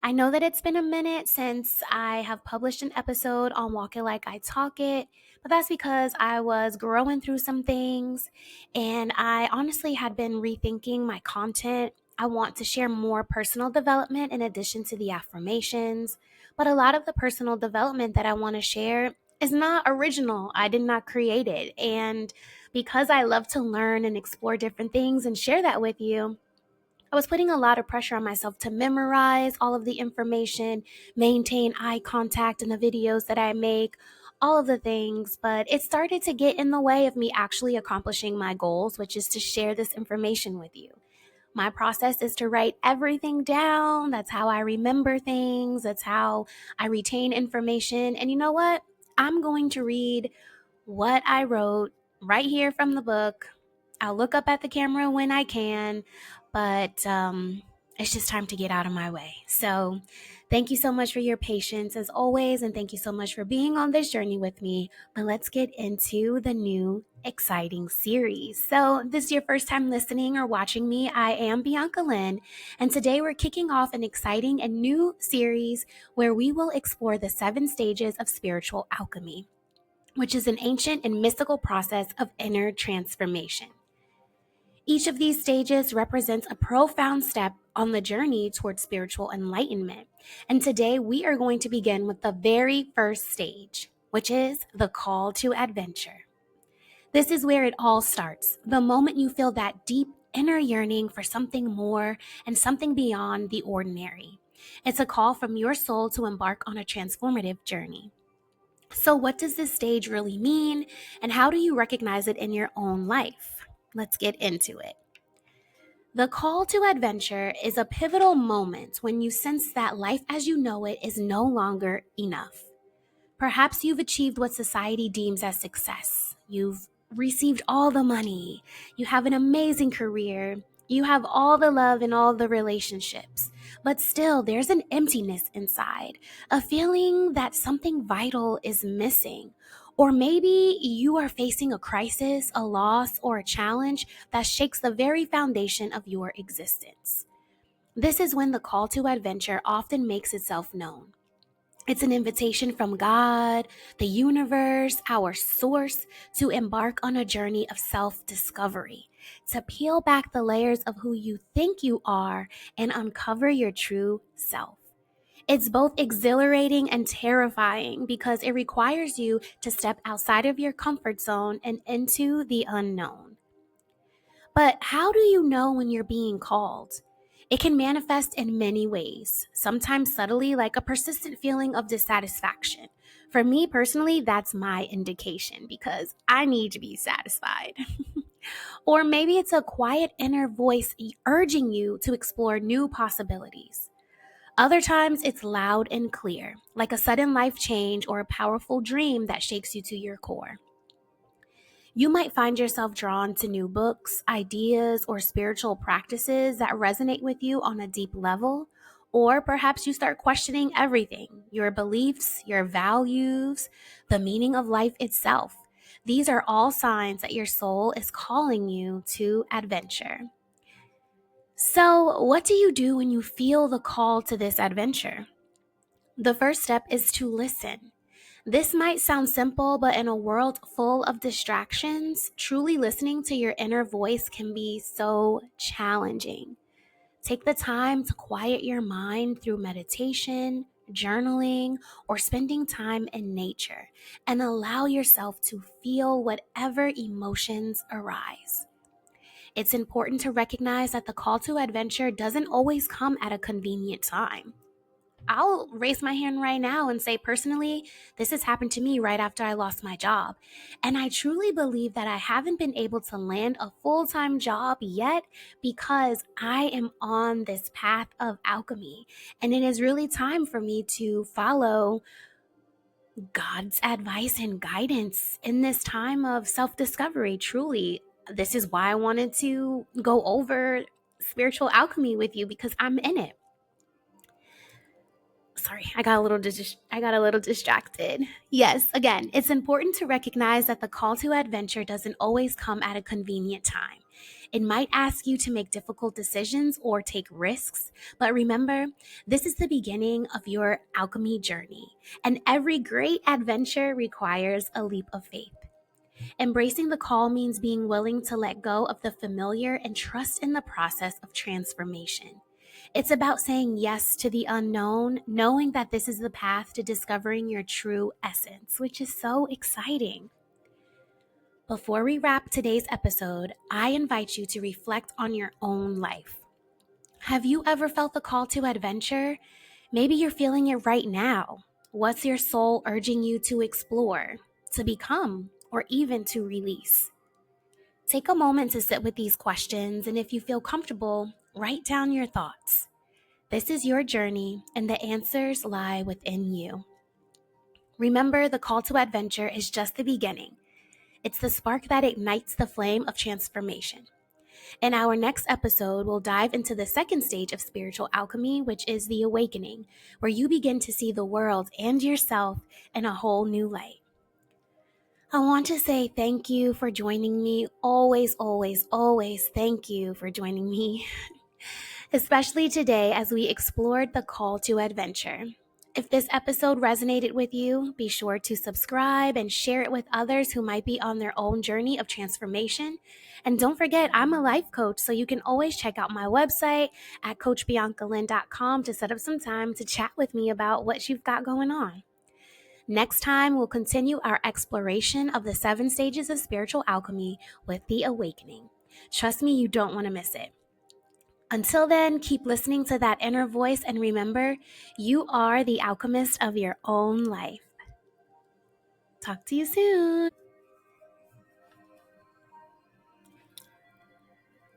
I know that it's been a minute since I have published an episode on Walk It Like I Talk It, but that's because I was growing through some things and I honestly had been rethinking my content. I want to share more personal development in addition to the affirmations, but a lot of the personal development that I want to share is not original. I did not create it. And because I love to learn and explore different things and share that with you, I was putting a lot of pressure on myself to memorize all of the information, maintain eye contact in the videos that I make, all of the things, but it started to get in the way of me actually accomplishing my goals, which is to share this information with you. My process is to write everything down. That's how I remember things. That's how I retain information. And you know what? I'm going to read what I wrote right here from the book. I'll look up at the camera when I can, but it's just time to get out of my way. So, thank you so much for your patience as always, and thank you so much for being on this journey with me. But let's get into the new exciting series. So, this is your first time listening or watching me. I am Bianca Lynn, and today we're kicking off an exciting and new series where we will explore the 7 stages of spiritual alchemy, which is an ancient and mystical process of inner transformation. Each of these stages represents a profound step on the journey towards spiritual enlightenment. And today we are going to begin with the very first stage, which is the call to adventure. This is where it all starts, the moment you feel that deep inner yearning for something more and something beyond the ordinary. It's a call from your soul to embark on a transformative journey. So, what does this stage really mean, and how do you recognize it in your own life? Let's get into it. The call to adventure is a pivotal moment when you sense that life as you know it is no longer enough. Perhaps you've achieved what society deems as success. You've received all the money. You have an amazing career. You have all the love and all the relationships. But still, there's an emptiness inside, a feeling that something vital is missing. Or maybe you are facing a crisis, a loss, or a challenge that shakes the very foundation of your existence. This is when the call to adventure often makes itself known. It's an invitation from God, the universe, our source, to embark on a journey of self-discovery, to peel back the layers of who you think you are and uncover your true self. It's both exhilarating and terrifying because it requires you to step outside of your comfort zone and into the unknown. But how do you know when you're being called? It can manifest in many ways, sometimes subtly, like a persistent feeling of dissatisfaction. For me personally, that's my indication because I need to be satisfied. Or maybe it's a quiet inner voice urging you to explore new possibilities. Other times, it's loud and clear, like a sudden life change or a powerful dream that shakes you to your core. You might find yourself drawn to new books, ideas, or spiritual practices that resonate with you on a deep level. Or perhaps you start questioning everything, your beliefs, your values, the meaning of life itself. These are all signs that your soul is calling you to adventure. So, what do you do when you feel the call to this adventure? The first step is to listen. This might sound simple, but in a world full of distractions, truly listening to your inner voice can be so challenging. Take the time to quiet your mind through meditation, journaling, or spending time in nature, and allow yourself to feel whatever emotions arise. It's important to recognize that the call to adventure doesn't always come at a convenient time. I'll raise my hand right now and say, personally, this has happened to me right after I lost my job. And I truly believe that I haven't been able to land a full-time job yet because I am on this path of alchemy. And it is really time for me to follow God's advice and guidance in this time of self-discovery. Truly, this is why I wanted to go over spiritual alchemy with you because I'm in it. Sorry, I got a little distracted. Yes, again, it's important to recognize that the call to adventure doesn't always come at a convenient time. It might ask you to make difficult decisions or take risks, but remember, this is the beginning of your alchemy journey, and every great adventure requires a leap of faith. Embracing the call means being willing to let go of the familiar and trust in the process of transformation. It's about saying yes to the unknown, knowing that this is the path to discovering your true essence, which is so exciting. Before we wrap today's episode, I invite you to reflect on your own life. Have you ever felt the call to adventure? Maybe you're feeling it right now. What's your soul urging you to explore, to become, or even to release? Take a moment to sit with these questions, and if you feel comfortable, write down your thoughts. This is your journey, and the answers lie within you. Remember, the call to adventure is just the beginning. It's the spark that ignites the flame of transformation. In our next episode, we'll dive into the second stage of spiritual alchemy, which is the awakening, where you begin to see the world and yourself in a whole new light. I want to say thank you for joining me. Always, always, always thank you for joining me, especially today as we explored the call to adventure. If this episode resonated with you, be sure to subscribe and share it with others who might be on their own journey of transformation. And don't forget, I'm a life coach, so you can always check out my website at coachbiancalyn.com to set up some time to chat with me about what you've got going on. Next time, we'll continue our exploration of the 7 stages of spiritual alchemy with the awakening. Trust me, you don't want to miss it. Until then, keep listening to that inner voice and remember, you are the alchemist of your own life. Talk to you soon.